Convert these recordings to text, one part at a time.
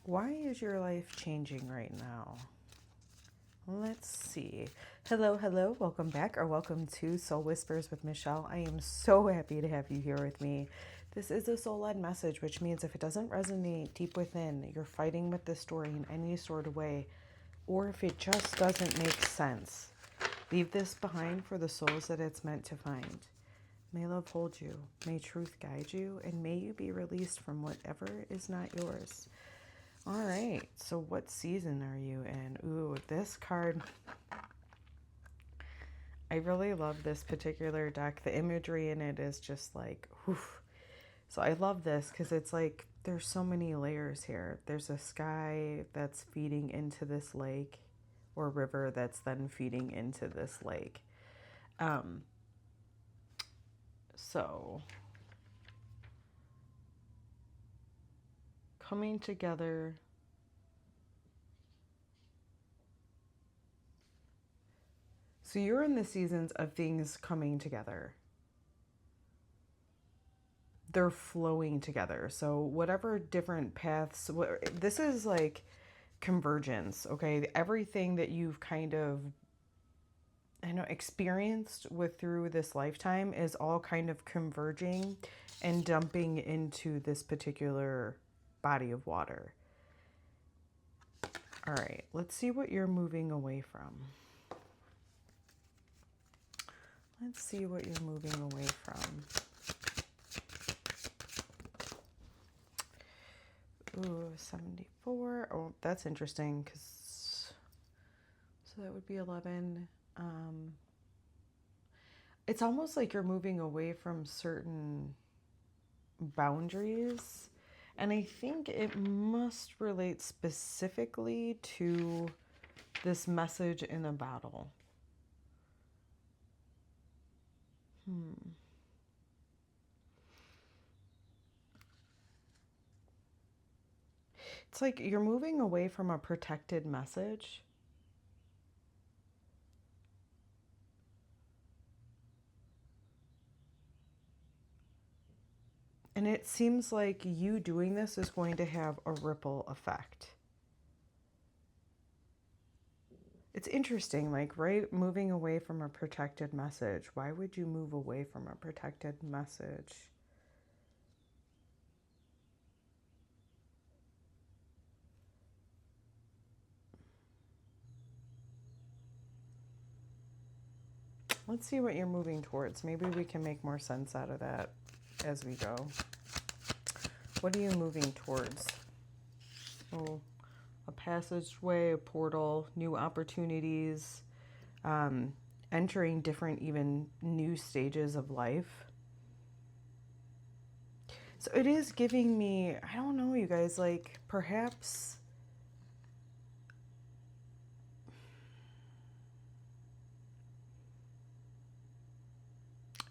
Why is your life changing right now? Let's see. Hello, hello. Welcome back, or welcome to Soul Whispers with Michelle. I am so happy to have you here with me. This is a soul-led message, which means if it doesn't resonate deep within, you're fighting with this story in any sort of way, or if it just doesn't make sense, leave this behind for the souls that it's meant to find. May love hold you, may truth guide you, and may you be released from whatever is not yours. All right, so what season are you in? Ooh, this card. I really love this particular deck. The imagery in it is just like, whew. So I love this because it's like there's so many layers here. There's a sky that's feeding into this lake, or river that's then feeding into this lake. So coming together. So you're in the seasons of things coming together. They're flowing together. So whatever different paths, this is like convergence, okay? Everything that you've kind of, experienced with through this lifetime is all kind of converging and dumping into this particular body of water. All right, let's see what you're moving away from. Let's see what you're moving away from. Ooh, 74. Oh, that's interesting because, so that would be 11. It's almost like you're moving away from certain boundaries. And I think it must relate specifically to this message in a battle. It's like you're moving away from a protected message. And it seems like you doing this is going to have a ripple effect. It's interesting, like, right? Moving away from a protected message. Why would you move away from a protected message? Let's see what you're moving towards. Maybe we can make more sense out of that as we go. What are you moving towards? Oh, a passageway, a portal, new opportunities, entering different, even new stages of life. So it is giving me, I don't know, you guys, like perhaps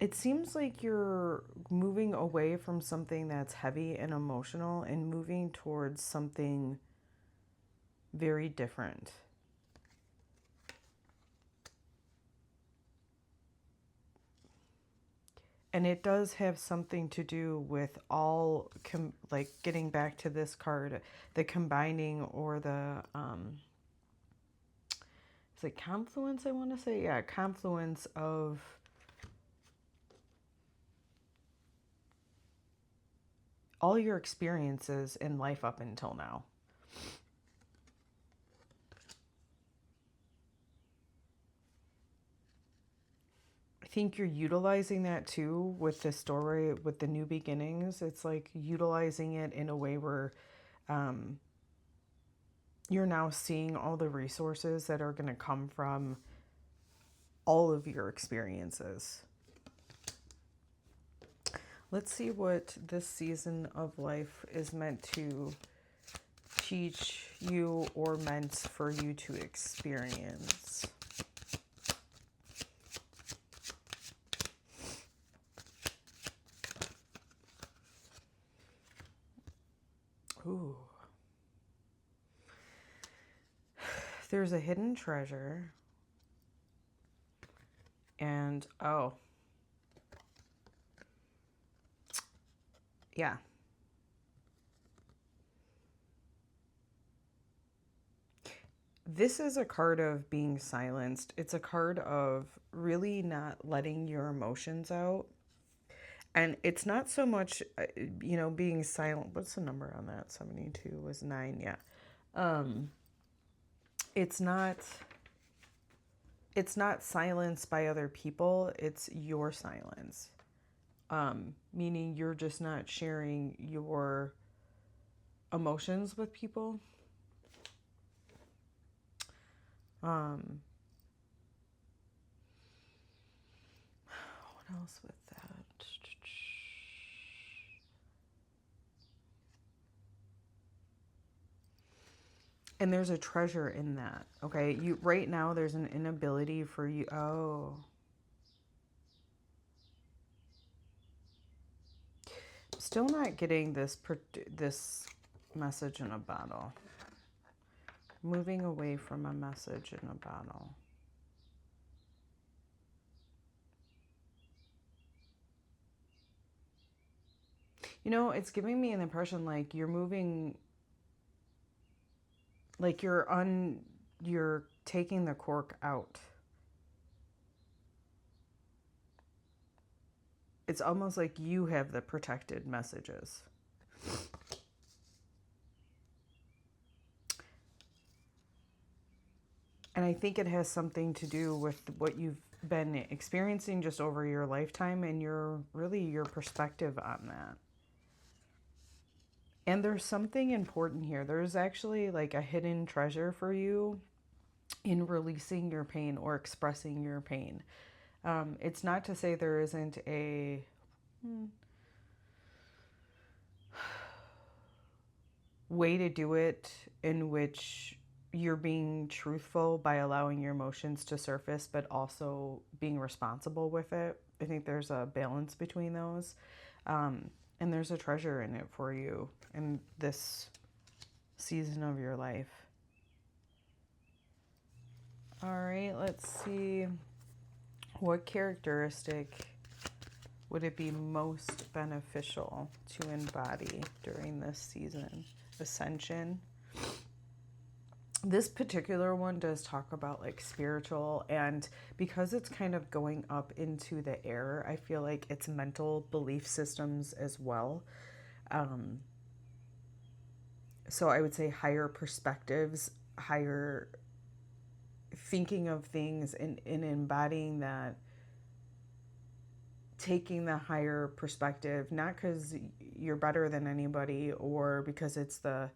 it seems like you're moving away from something that's heavy and emotional and moving towards something very different. And it does have something to do with all, like getting back to this card, the combining or the, is it confluence, I want to say? Yeah, confluence of all your experiences in life up until now. I think you're utilizing that too with the story, with the new beginnings. It's like utilizing it in a way where you're now seeing all the resources that are going to come from all of your experiences. Let's see what this season of life is meant to teach you or meant for you to experience. Ooh. There's a hidden treasure. And, oh. Yeah. This is a card of being silenced. It's a card of really not letting your emotions out. And it's not so much, being silent. What's the number on that? 72 was 9. Yeah. It's not silence by other people. It's your silence. Meaning you're just not sharing your emotions with people. What else with that? And there's a treasure in that. Okay, you right now there's an inability for you. Oh, still not getting this message in a bottle. Moving away from a message in a bottle. It's giving me an impression like you're moving, like you're taking the cork out. It's almost like you have the protected messages. And I think it has something to do with what you've been experiencing just over your lifetime and your perspective on that. And there's something important here. There's actually like a hidden treasure for you in releasing your pain or expressing your pain. It's not to say there isn't a way to do it in which you're being truthful by allowing your emotions to surface, but also being responsible with it. I think there's a balance between those. And there's a treasure in it for you in this season of your life. All right, let's see. What characteristic would it be most beneficial to embody during this season? Ascension. This particular one does talk about like spiritual, and because it's kind of going up into the air, I feel like it's mental belief systems as well. So I would say higher perspectives, higher thinking of things, and embodying that, taking the higher perspective, not because you're better than anybody or because it's well,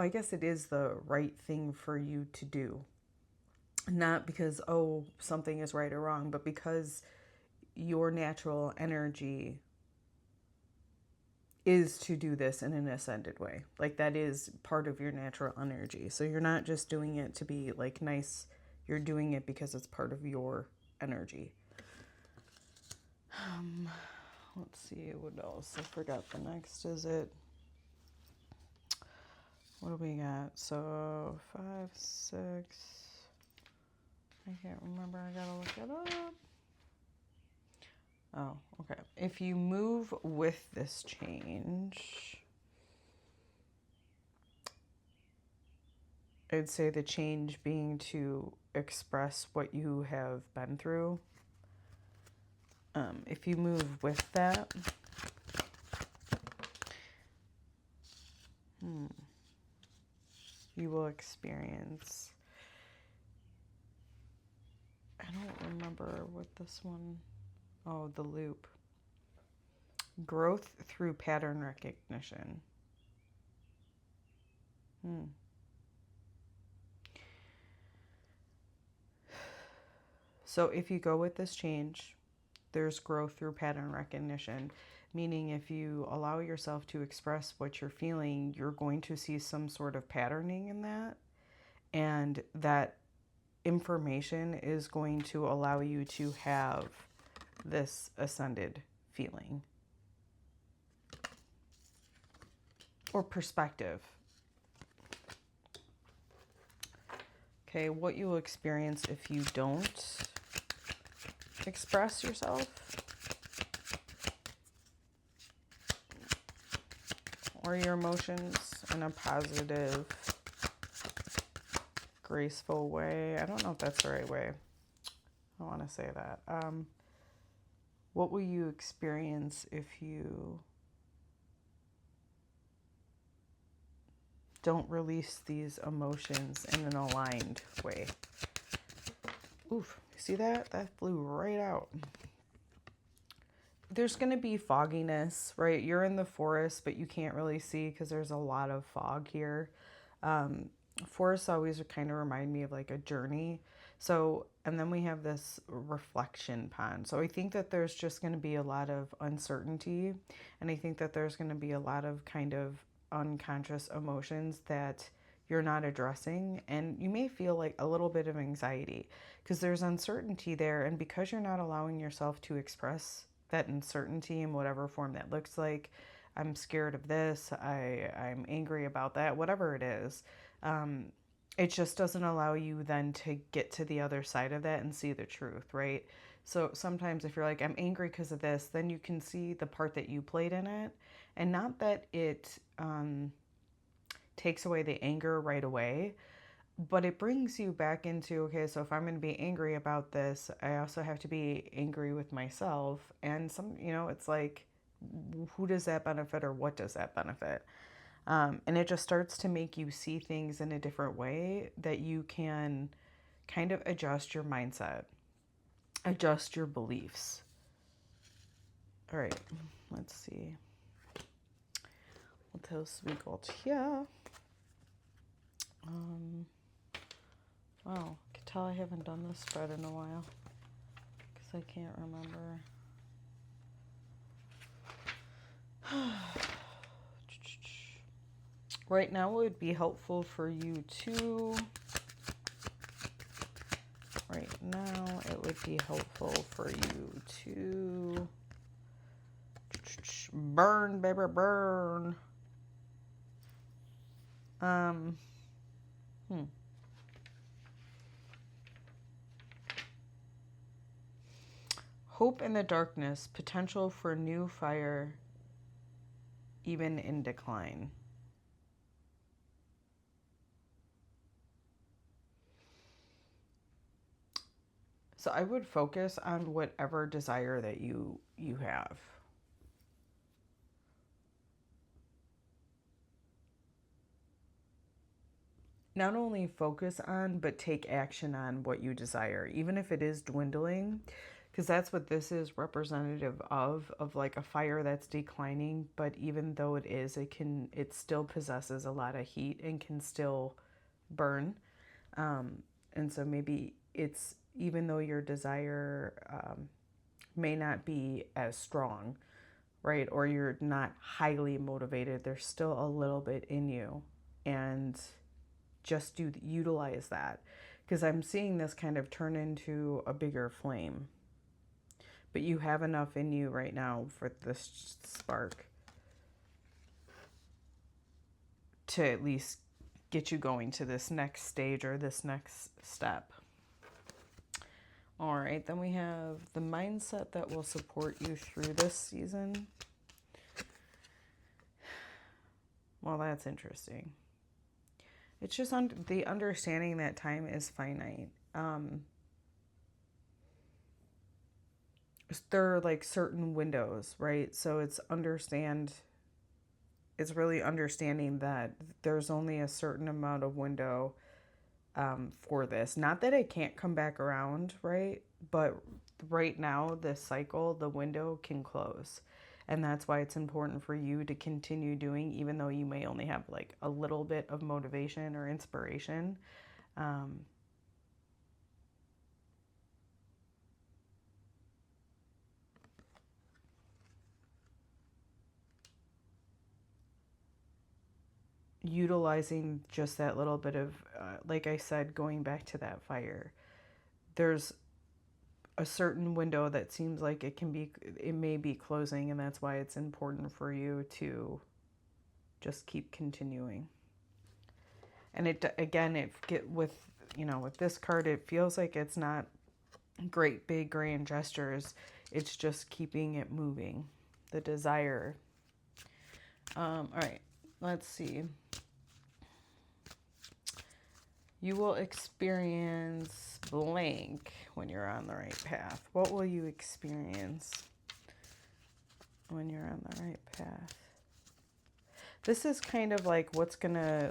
I guess it is the right thing for you to do. Not because, something is right or wrong, but because your natural energy is to do this in an ascended way. Like that is part of your natural energy. So you're not just doing it to be like nice. You're doing it because it's part of your energy. Let's see what else. I forgot the next. Is it? What do we got? So 5, 6. I can't remember. I gotta look it up. Oh, okay. If you move with this change, I'd say the change being to express what you have been through. If you move with that, you will experience, I don't remember what this one, the loop. Growth through pattern recognition. So if you go with this change, there's growth through pattern recognition, meaning if you allow yourself to express what you're feeling, you're going to see some sort of patterning in that. And that information is going to allow you to have this ascended feeling or perspective. Okay, what you will experience if you don't express yourself or your emotions in a positive, graceful way. I don't know if that's the right way. I want to say that. What will you experience if you don't release these emotions in an aligned way? Oof, see that? That flew right out. There's going to be fogginess, right? You're in the forest, but you can't really see because there's a lot of fog here. Forests always kind of remind me of like a journey. So, and then we have this reflection pond. So I think that there's just going to be a lot of uncertainty. And I think that there's going to be a lot of kind of unconscious emotions that you're not addressing. And you may feel like a little bit of anxiety because there's uncertainty there. And because you're not allowing yourself to express that uncertainty in whatever form that looks like, I'm scared of this, I'm angry about that, whatever it is, it just doesn't allow you then to get to the other side of that and see the truth, right? So sometimes if you're like, I'm angry because of this, then you can see the part that you played in it. And not that it takes away the anger right away, but it brings you back into, okay, so if I'm going to be angry about this, I also have to be angry with myself. And it's like, who does that benefit or what does that benefit? And it just starts to make you see things in a different way that you can kind of adjust your mindset, adjust your beliefs. All right, let's see. 𝗪𝗵𝗶𝗀𝗶. Wow, I can tell I haven't done this spread in a while because I can't remember. Right now it would be helpful for you to burn, baby, burn. Hope in the darkness, potential for new fire, even in decline. So I would focus on whatever desire that you have. Not only focus on, but take action on what you desire, even if it is dwindling, because that's what this is representative of like a fire that's declining. But even though it is, it still possesses a lot of heat and can still burn. And so maybe it's, even though your desire may not be as strong, right? Or you're not highly motivated, there's still a little bit in you. And just utilize that, because I'm seeing this kind of turn into a bigger flame. But you have enough in you right now for this spark to at least get you going to this next stage or this next step. All right, then we have the mindset that will support you through this season. Well, that's interesting. It's just the understanding that time is finite. There are like certain windows, right? So it's really understanding that there's only a certain amount of window for this. Not that it can't come back around, right? But right now, this cycle, the window can close. And that's why it's important for you to continue doing, even though you may only have like a little bit of motivation or inspiration. Utilizing just that little bit of, like I said, going back to that fire, there's a certain window that seems like it may be closing, and that's why it's important for you to just keep continuing. And with this card, it feels like it's not great big grand gestures. It's just keeping it moving, the desire. All right, let's see. You will experience blank when you're on the right path. What will you experience when you're on the right path? This is kind of like what's gonna,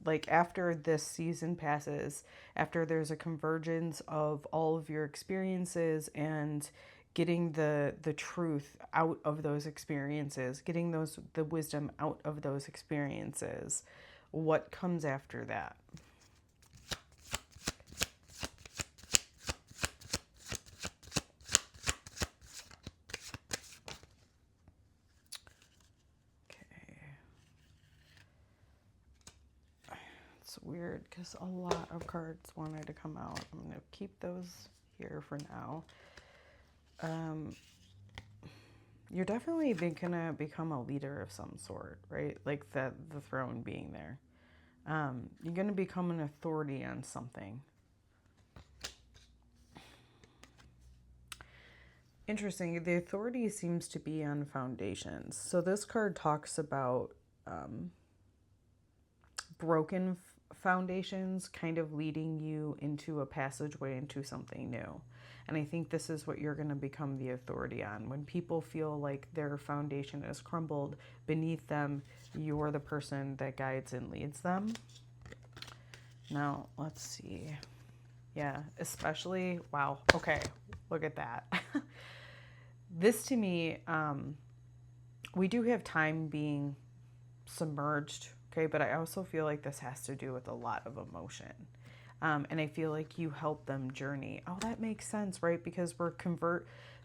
like after this season passes, after there's a convergence of all of your experiences and getting the truth out of those experiences, getting the wisdom out of those experiences, what comes after that? Weird because a lot of cards wanted to come out. I'm going to keep those here for now. You're definitely going to become a leader of some sort, right? Like the throne being there. You're going to become an authority on something. Interesting. The authority seems to be on foundations. So this card talks about broken foundations kind of leading you into a passageway into something new. And I think this is what you're going to become the authority on. When people feel like their foundation is crumbled beneath them, you're the person that guides and leads them. Now, let's see. Yeah, especially, wow. Okay, look at that. This to me, we do have time being submerged. Okay, but I also feel like this has to do with a lot of emotion. And I feel like you help them journey. Oh, that makes sense, right? Because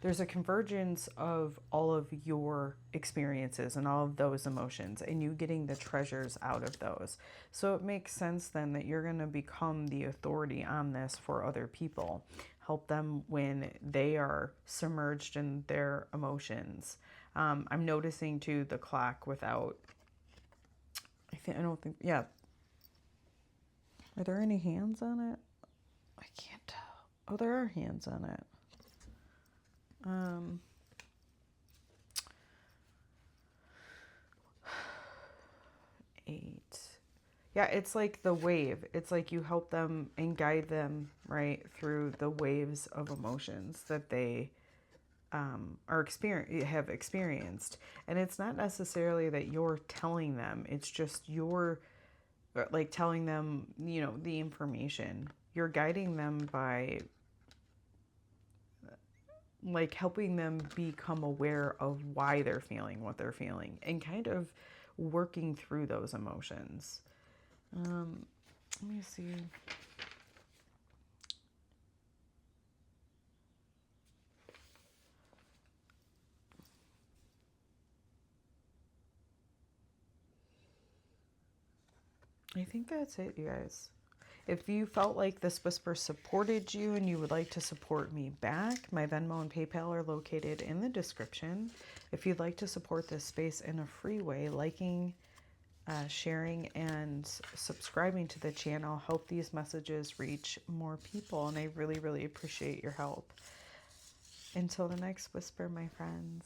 there's a convergence of all of your experiences and all of those emotions and you getting the treasures out of those. So it makes sense then that you're going to become the authority on this for other people. Help them when they are submerged in their emotions. I'm noticing too the clock without... I don't think, yeah. Are there any hands on it? I can't tell. Oh, there are hands on it. 8. Yeah, it's like the wave. It's like you help them and guide them, right, through the waves of emotions that they have experienced. And it's not necessarily that you're telling them, it's just you're like telling them, you know, the information. You're guiding them by like helping them become aware of why they're feeling what they're feeling and kind of working through those emotions. Let me see. I think that's it, you guys. If you felt like this whisper supported you and you would like to support me back, my Venmo and PayPal are located in the description. If you'd like to support this space in a free way, liking, sharing, and subscribing to the channel help these messages reach more people, and I really, really appreciate your help. Until the next whisper, my friends.